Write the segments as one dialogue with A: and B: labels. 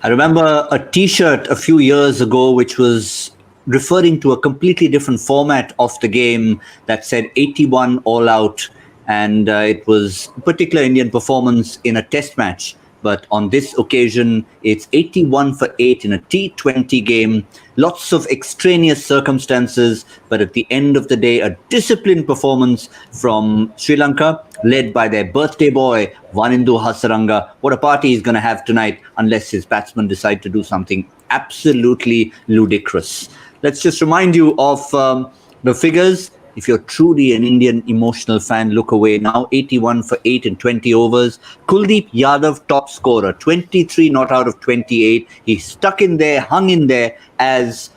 A: I remember a T-shirt a few years ago which was referring to a completely different format of the game that said 81 all out, and it was a particular Indian performance in a test match. But on this occasion, it's 81 for 8 in a T20 game. Lots of extraneous circumstances, but at the end of the day, a disciplined performance from Sri Lanka, led by their birthday boy, Vanindu Hasaranga. What a party he's going to have tonight, unless his batsmen decide to do something absolutely ludicrous. Let's just remind you of the figures. If you're truly an Indian emotional fan, look away now. 81 for 8 in 20 overs. Kuldeep Yadav, top scorer, 23 not out of 28. He stuck in there, hung in there, as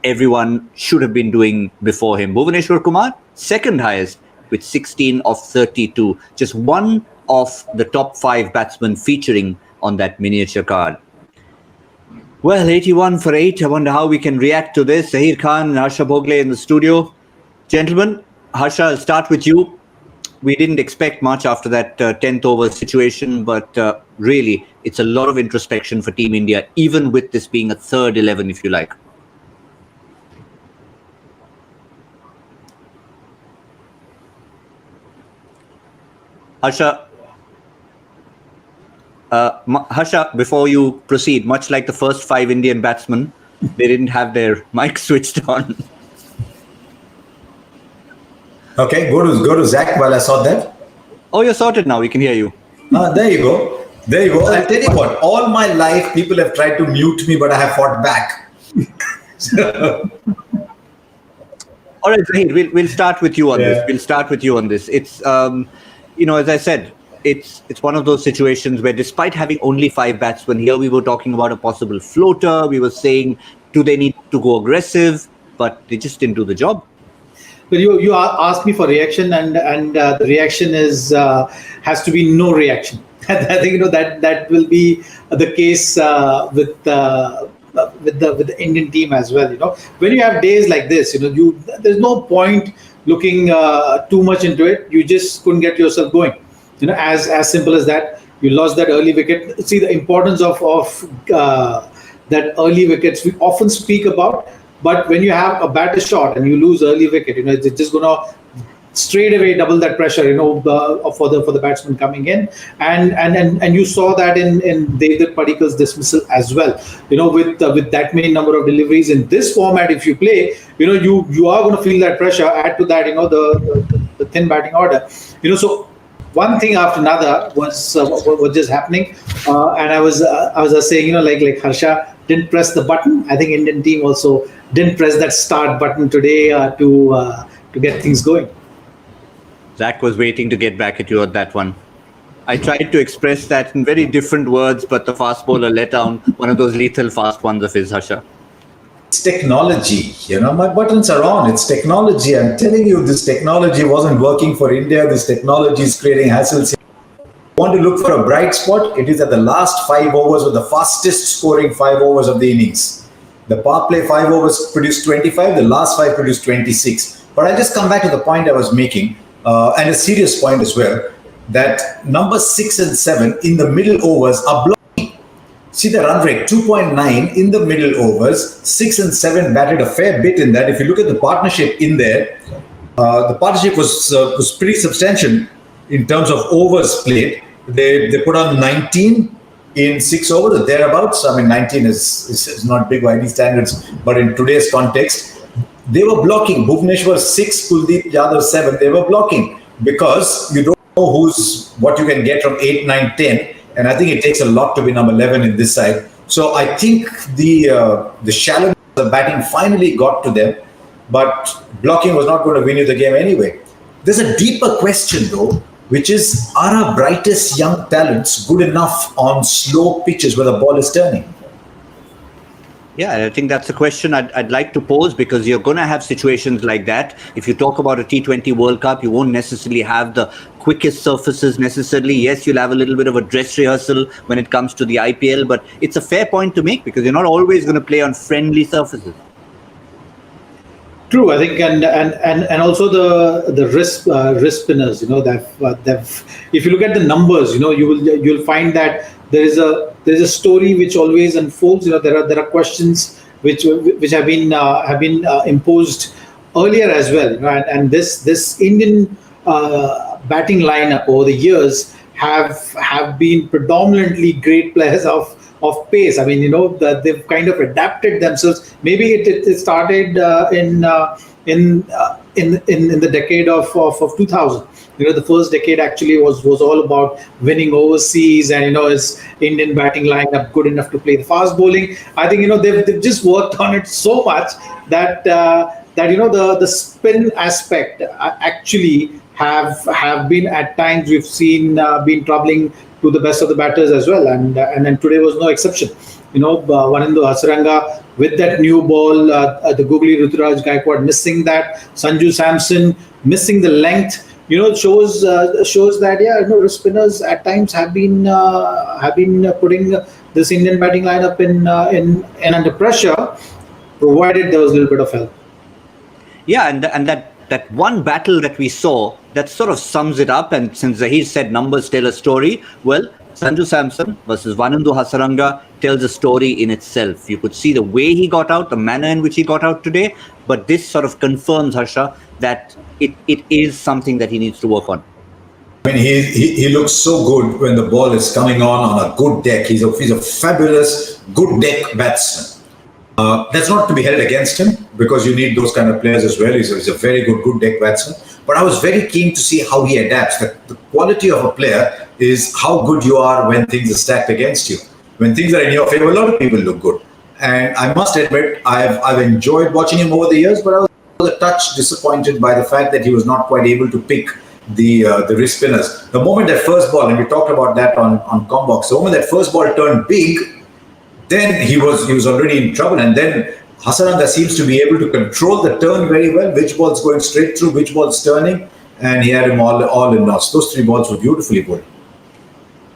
A: everyone should have been doing before him. Bhuvaneshwar Kumar, second highest with 16 of 32. Just one of the top 5 batsmen featuring on that miniature card. Well, 81 for 8. I wonder how we can react to this. Zaheer Khan and Harsha Bhogle in the studio. Gentlemen, Harsha, I'll start with you. We didn't expect much after that 10th over situation, but really, it's a lot of introspection for Team India, even with this being a third 11, if you like. Harsha, before you proceed, much like the first 5 Indian batsmen, they didn't have their mic switched on.
B: Okay, go to Zach while I sort that.
A: Oh, you're sorted now. We can hear you.
B: There you go. There you go. I'll tell you what, all my life, people have tried to mute me, but I have fought back.
A: All right, Zaheer, we'll start with you on this. We'll start with you on this. It's, as I said, it's one of those situations where despite having only 5 batsmen here, we were talking about a possible floater. We were saying, do they need to go aggressive? But they just didn't do the job.
C: But you asked me for reaction, and the reaction is has to be no reaction. I think that will be the case with the Indian team as well. When you have days like this, there's no point looking too much into it. You just couldn't get yourself going. As simple as that. You lost that early wicket. See the importance of that early wickets we often speak about. But when you have a batter shot and you lose early wicket, it's just going to straight away double that pressure, for the batsman coming in, and you saw that in David Padikal's dismissal as well. With that many number of deliveries in this format, if you play, you are going to feel that pressure. Add to that, the thin batting order. So one thing after another was just happening, and I was saying, like Harsha didn't press the button. I think Indian team also didn't press that start button today to get things going.
A: Zach was waiting to get back at you on that one. I tried to express that in very different words, but the fast bowler let down one of those lethal fast ones of his, Harsha.
B: It's technology. My buttons are on. It's technology. I'm telling you, this technology wasn't working for India. This technology is creating hassles. Want to look for a bright spot? It is at the last 5 overs with the fastest scoring 5 overs of the innings. The power play 5 overs produced 25, the last 5 produced 26. But I'll just come back to the point I was making, and a serious point as well, that number 6 and 7 in the middle overs are blocking. See the run rate, 2.9 in the middle overs, 6 and 7 batted a fair bit in that. If you look at the partnership in there, the partnership was pretty substantial in terms of overs played. They put on 19 in 6 overs or thereabouts. I mean, 19 is not big by any standards, but in today's context, they were blocking. Bhuvaneshwar 6, Kuldeep Yadav 7. They were blocking because you don't know what you can get from 8, 9, 10. And I think it takes a lot to be number 11 in this side. So I think the shallowness of the batting finally got to them, but blocking was not going to win you the game anyway. There's a deeper question though, which is, are our brightest young talents good enough on slow pitches where the ball is turning?
A: Yeah, I think that's a question I'd like to pose, because you're going to have situations like that. If you talk about a T20 World Cup, you won't necessarily have the quickest surfaces necessarily. Yes, you'll have a little bit of a dress rehearsal when it comes to the IPL, but it's a fair point to make because you're not always going to play on friendly surfaces.
C: True, I think, and also the wrist spinners. If you look at the numbers, you'll find that there is a there's a story which always unfolds. There are questions which have been imposed earlier as well. And this Indian batting lineup over the years have been predominantly great players of pace. I mean, that they've kind of adapted themselves. Maybe it started in the decade of 2000. The first decade actually was all about winning overseas, and is Indian batting lineup good enough to play the fast bowling? I think they've just worked on it so much that the spin aspect actually have been at times we've seen been troubling to the best of the batters as well, and then today was no exception. Vanindu Hasaranga with that new ball, the Googly Ruturaj Gaikwad missing that, Sanju Samson missing the length. Shows that wrist spinners at times have been putting this Indian batting lineup in under pressure, provided there was a little bit of help.
A: Yeah, and that one battle that we saw, that sort of sums it up. And since Zaheer said numbers tell a story, well, Sanju Samson versus Vanindu Hasaranga tells a story in itself. You could see the way he got out, the manner in which he got out today, but this sort of confirms, Harsha, that it is something that he needs to work on.
B: I mean, he looks so good when the ball is coming on a good deck. He's a fabulous good deck batsman. That's not to be held against him, because you need those kind of players as well. He's a very good deck batsman. But I was very keen to see how he adapts. The quality of a player is how good you are when things are stacked against you. When things are in your favor, a lot of people look good. And I must admit, I've enjoyed watching him over the years, but I was a touch disappointed by the fact that he was not quite able to pick the wrist spinners. The moment that first ball, and we talked about that on Combox, the moment that first ball turned big, then he was already in trouble. And then Hasaranga seems to be able to control the turn very well, which ball's going straight through, which ball's turning, and he had him all in knots. Those three balls were beautifully put.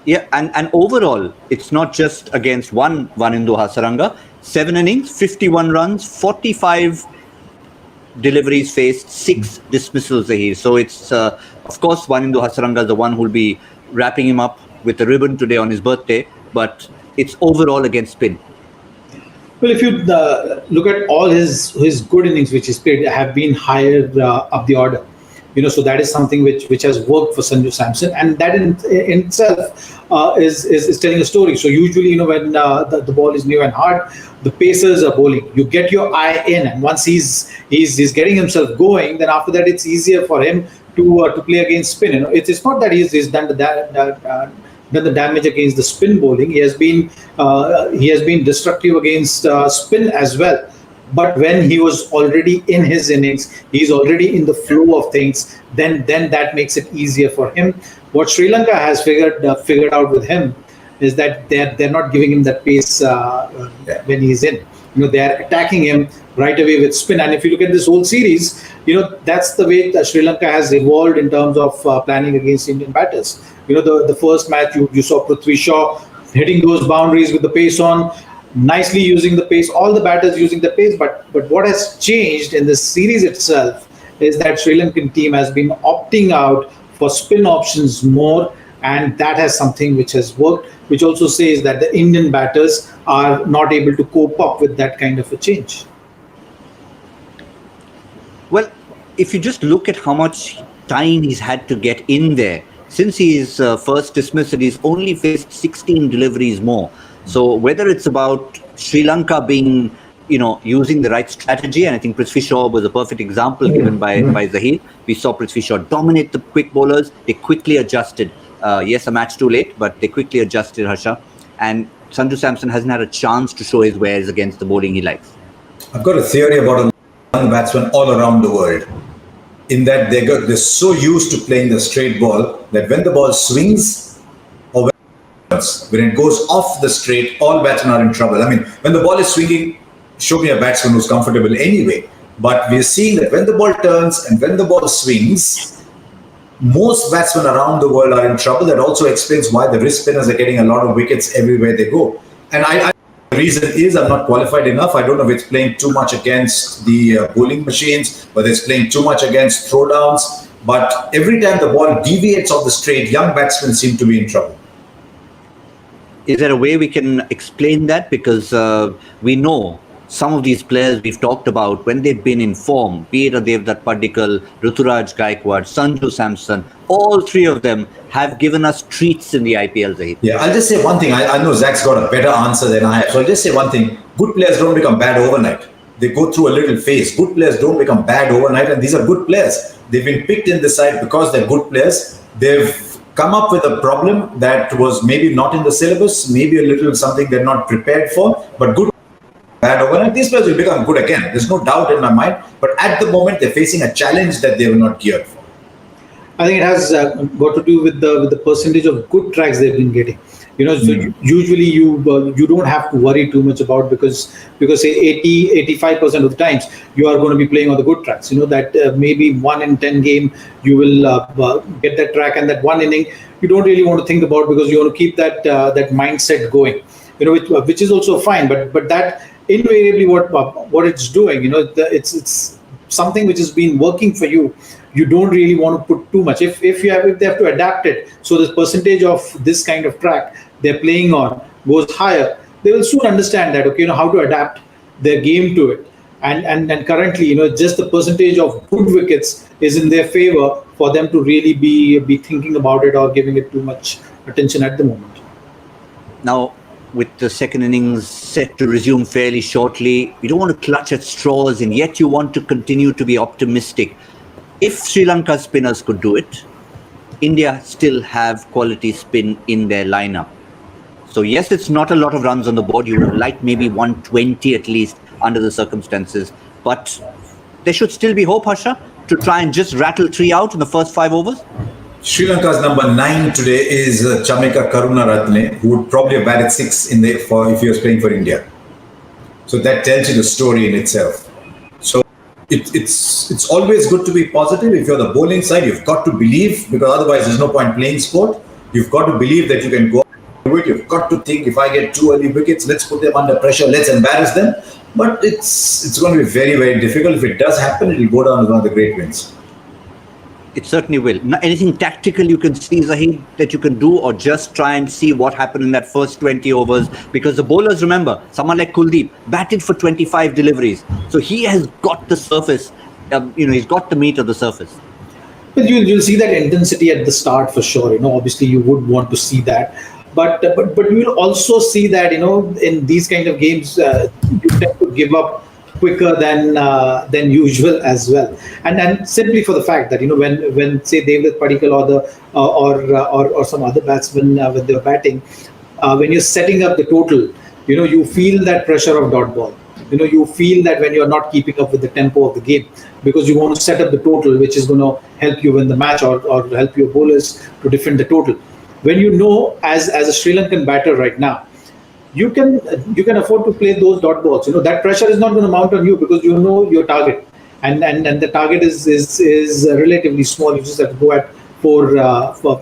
A: Yeah, and overall, it's not just against one Vanindu Hasaranga. 7 innings, 51 runs, 45 deliveries faced, 6 dismissals here. So it's, of course, Vanindu Hasaranga is the one who will be wrapping him up with a ribbon today on his birthday, but it's overall against spin.
C: Well, if you look at all his good innings which he's played have been higher up the order, so that is something which has worked for Sanju Samson, and that in itself is telling a story. So usually, when the ball is new and hard, the pacers are bowling. You get your eye in, and once he's getting himself going, then after that it's easier for him to play against spin. It's not that he's done the damage against the spin bowling. He has been destructive against spin as well. But when he was already in his innings, he's already in the flow of things, then that makes it easier for him. What Sri Lanka has figured out with him is that they're not giving him that pace when he's in. They are attacking him right away with spin. And if you look at this whole series, that's the way that Sri Lanka has evolved in terms of planning against Indian batters. The first match you saw Prithvi Shaw hitting those boundaries with the pace on, nicely using the pace, all the batters using the pace. But what has changed in this series itself is that Sri Lankan team has been opting out for spin options more, and that has something which has worked, which also says that the Indian batters are not able to cope up with that kind of a change.
A: Well, if you just look at how much time he's had to get in there, since his first dismissal, he's only faced 16 deliveries more. So whether it's about Sri Lanka being, using the right strategy, and I think Prithvi Shaw was a perfect example given by Zaheer. We saw Prithvi Shaw dominate the quick bowlers. They quickly adjusted. Yes, a match too late, but they quickly adjusted, Harsha. And Sanju Samson hasn't had a chance to show his wares against the bowling he likes.
B: I've got a theory about young batsmen all around the world, in that they're so used to playing the straight ball that when the ball swings or when it goes off the straight, all batsmen are in trouble. I mean, when the ball is swinging, show me a batsman who's comfortable anyway. But we're seeing that when the ball turns and when the ball swings, most batsmen around the world are in trouble. That also explains why the wrist spinners are getting a lot of wickets everywhere they go. And the reason is I'm not qualified enough. I don't know if it's playing too much against the bowling machines, whether it's playing too much against throwdowns. But every time the ball deviates off the straight, young batsmen seem to be in trouble.
A: Is there a way we can explain that? Because we know some of these players we've talked about, when they've been in form, be it Devdutt Padikkal, Ruturaj Gaikwad, Sanju Samson, all three of them have given us treats in the IPL, Zaheer.
B: Yeah, I'll just say one thing. I know Zach's got a better answer than I have. So I'll just say one thing. Good players don't become bad overnight. They go through a little phase. Good players don't become bad overnight, and these are good players. They've been picked in this side because they're good players. They've come up with a problem that was maybe not in the syllabus, maybe a little something they're not prepared for, but good bad overnight. These players will become good again. There's no doubt in my mind. But at the moment, they're facing a challenge that they were not geared for.
C: I think it has got to do with the percentage of good tracks they've been getting. You know, so usually you don't have to worry too much about because say 85% of the times you are going to be playing on the good tracks. You know that maybe 1 in 10 game you will get that track, and that one inning you don't really want to think about because you want to keep that mindset going. You know, which is also fine, but that invariably what it's doing. You know, it's something which has been working for you. You don't really want to put too much. If they have to adapt it, so the percentage of this kind of track they're playing on goes higher, they will soon understand that, okay, you know, how to adapt their game to it. And currently, you know, just the percentage of good wickets is in their favor for them to really be thinking about it or giving it too much attention at the moment.
A: Now, with the second innings set to resume fairly shortly, you don't want to clutch at straws, and yet you want to continue to be optimistic. If Sri Lanka's spinners could do it, India still have quality spin in their lineup. So yes, it's not a lot of runs on the board. You would like maybe 120 at least under the circumstances. But there should still be hope, Harsha, to try and just rattle 3 out in the first 5 overs.
B: Sri Lanka's number 9 today is Chamika Karunaratne, who would probably have batted 6 if he was playing for India. So that tells you the story in itself. So it's always good to be positive. If you're the bowling side, you've got to believe, because otherwise there's no point playing sport. You've got to believe that you can go do it. You've got to think, if I get 2 early wickets, let's put them under pressure, let's embarrass them. But it's going to be very, very difficult. If it does happen, it will go down as one of the great wins.
A: It certainly will. Now, anything tactical you can see, Zaheer, that you can do, or just try and see what happened in that first 20 overs? Because the bowlers, remember, someone like Kuldeep batted for 25 deliveries. So he has got the surface, he's got the meat of the surface.
C: But you'll see that intensity at the start for sure. You know, obviously you would want to see that. But you'll also see that, you know, in these kind of games, you tend to give up quicker than usual as well, and simply for the fact that, you know, when say Devdutt Padikkal or some other batsmen when they're batting, when you're setting up the total, you know, you feel that pressure of dot ball. You know, you feel that when you're not keeping up with the tempo of the game, because you want to set up the total, which is going to help you win the match or help your bowlers to defend the total. When you know, as a Sri Lankan batter right now, you can afford to play those dot balls. You know, that pressure is not going to mount on you because you know your target, and the target is relatively small. You just have to go at for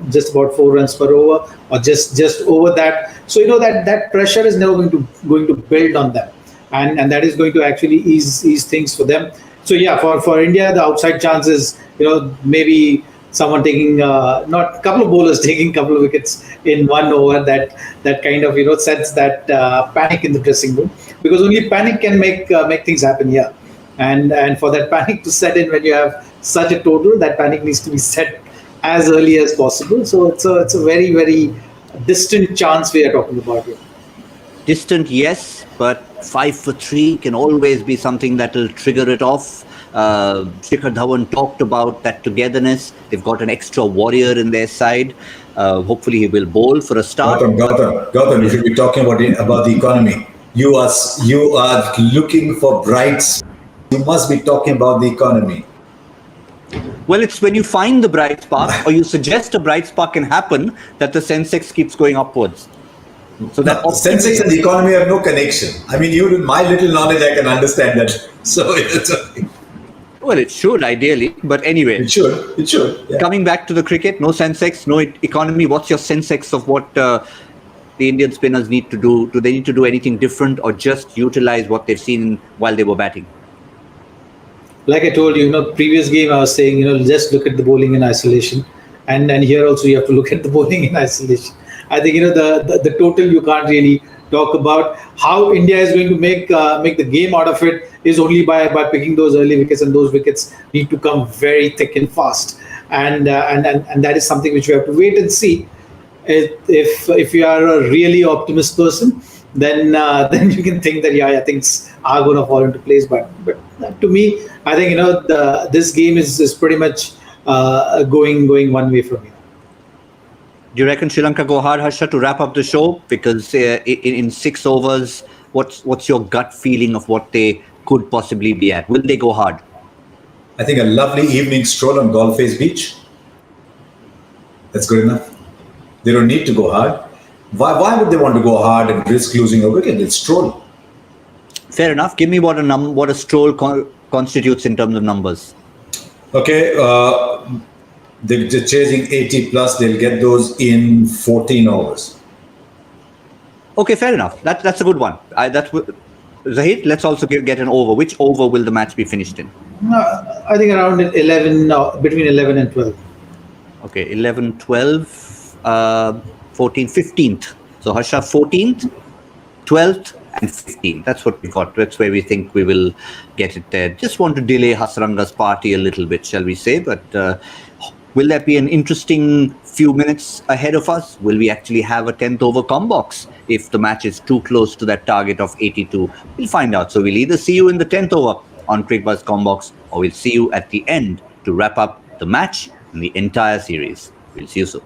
C: just about 4 runs per over, or just over that. So you know that pressure is never going to build on them, and that is going to actually ease things for them. So yeah, for India, the outside chances, you know, maybe someone taking not a couple of bowlers taking a couple of wickets in 1 over, that kind of, you know, sets that panic in the dressing room, because only panic can make things happen here, and for that panic to set in when you have such a total, that panic needs to be set as early as possible. So it's a very, very distant chance we are talking about here.
A: Distant, yes, but 5 for 3 can always be something that will trigger it off. Shikhar Dhawan talked about that togetherness. They've got an extra warrior in their side. Hopefully he will bowl for a start.
B: Gautam, you should be talking about the economy. You are looking for brights. You must be talking about the economy.
A: Well, it's when you find the bright spark, or you suggest a bright spark can happen, that the Sensex keeps going upwards. So that
B: Sensex and the economy have no connection. I mean, you, with my little knowledge, I can understand that. So it's okay.
A: Well, it should ideally, but anyway.
B: It should. Yeah.
A: Coming back to the cricket, no Sensex, no economy. What's your Sensex of what the Indian spinners need to do? Do they need to do anything different, or just utilize what they've seen while they were batting?
C: Like I told you, you know, previous game I was saying, you know, just look at the bowling in isolation and here also you have to look at the bowling in isolation. I think the total you can't really talk about. How India is going to make the game out of it is only by picking those early wickets, and those wickets need to come very thick and fast. And that is something which we have to wait and see. If you are a really optimist person, then you can think that things are going to fall into place. But to me, I think this game is pretty much going one way from here.
A: Do you reckon Sri Lanka go hard, Harsha, to wrap up the show? Because in 6 overs, what's your gut feeling of what they could possibly be at? Will they go hard?
B: I think a lovely evening stroll on Golface Beach. That's good enough. They don't need to go hard. Why would they want to go hard and risk losing a wicket? They'll stroll.
A: Fair enough. Give me what a stroll constitutes in terms of numbers.
B: Okay, they're chasing 80 plus. They'll get those in 14 overs.
A: Okay, fair enough. That's a good one. Zaheer, let's also get an over. Which over will the match be finished in?
C: I think around 11, between 11 and 12.
A: Okay, 11, 12, 14, 15th. So Harsha, 14th, 12th and 15th. That's what we got. That's where we think we will get it there. Just want to delay Hasranga's party a little bit, shall we say. But will that be an interesting few minutes ahead of us? Will we actually have a 10th over combox if the match is too close to that target of 82? We'll find out. So we'll either see you in the 10th over on Cricbuzz combox, or we'll see you at the end to wrap up the match and the entire series. We'll see you soon.